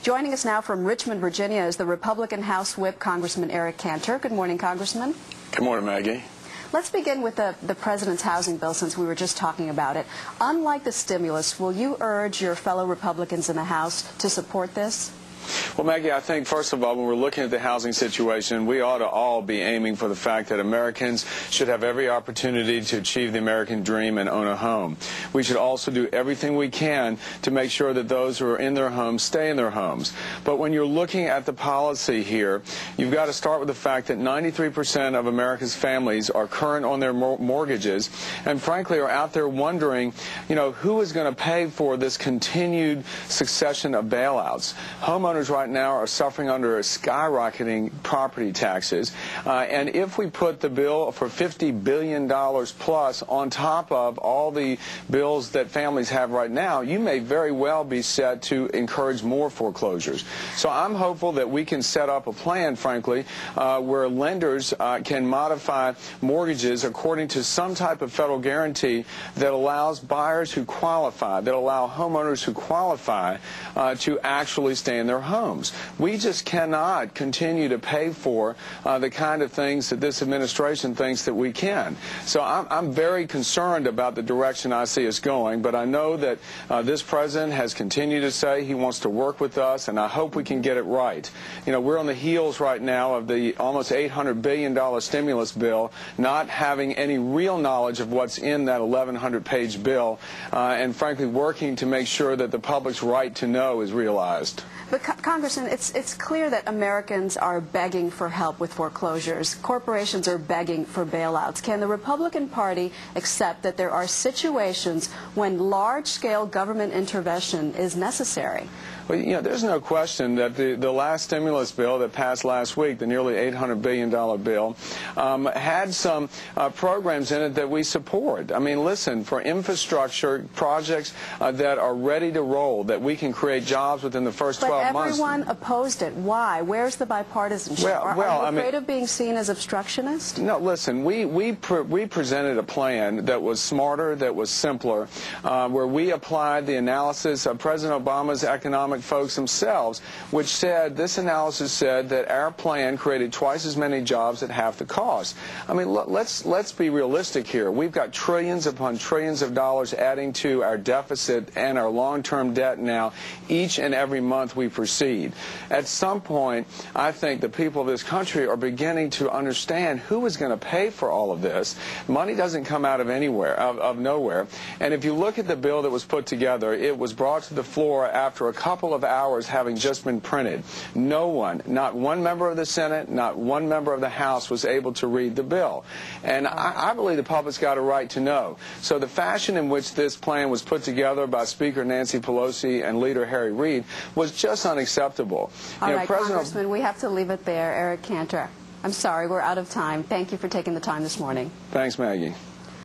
Joining us now from Richmond, Virginia is the Republican House Whip, Congressman Eric Cantor. Good morning, Congressman. Good morning, Maggie. Let's begin with the President's housing bill, since we were just talking about it. Unlike the stimulus, will you urge your fellow Republicans in the House to support this? Well, Maggie, I think, first of all, when we're looking at the housing situation, we ought to all be aiming for the fact that Americans should have every opportunity to achieve the American dream and own a home. We should also do everything we can to make sure that those who are in their homes stay in their homes. But when you're looking at the policy here, you've got to start with the fact that 93% of America's families are current on their mortgages and, frankly, are out there wondering, who is going to pay for this continued succession of bailouts. Homeowners right now are suffering under skyrocketing property taxes, and if we put the bill for $50 billion plus on top of all the bills that families have right now, you may very well be set to encourage more foreclosures. So I'm hopeful that we can set up a plan, frankly, where lenders can modify mortgages according to some type of federal guarantee that allows buyers who qualify, that allow homeowners who qualify to actually stay in their homes. We just cannot continue to pay for the kind of things that this administration thinks that we can. So I'm very concerned about the direction I see us going, but I know that this president has continued to say he wants to work with us, and I hope we can get it right. We're on the heels right now of the almost $800 billion stimulus bill, not having any real knowledge of what's in that 1,100-page bill, and frankly working to make sure that the public's right to know is realized. But Congressman, it's clear that Americans are begging for help with foreclosures. Corporations are begging for bailouts. Can the Republican Party accept that there are situations when large-scale government intervention is necessary? Well, there's no question that the last stimulus bill that passed last week, the nearly $800 billion bill, had some programs in it that we support. I mean, listen, for infrastructure projects that are ready to roll, that we can create jobs within the first 12 months. But everyone opposed it. Why? Where's the bipartisanship? Are you afraid of being seen as obstructionist? No, listen, we presented a plan that was smarter, that was simpler, where we applied the analysis of President Obama's economic folks themselves, which said, this analysis said that our plan created twice as many jobs at half the cost. I mean, let's be realistic here. We've got trillions upon trillions of dollars adding to our deficit and our long-term debt now each and every month we proceed. At some point, I think the people of this country are beginning to understand who is going to pay for all of this. Money doesn't come out of anywhere, of nowhere. And if you look at the bill that was put together, it was brought to the floor after a couple of hours having just been printed. No one, not one member of the Senate, not one member of the House was able to read the bill. And I believe the public's got a right to know. So the fashion in which this plan was put together by Speaker Nancy Pelosi and Leader Harry Reid was just unacceptable. All right, Congressman, we have to leave it there. Eric Cantor, I'm sorry, we're out of time. Thank you for taking the time this morning. Thanks, Maggie.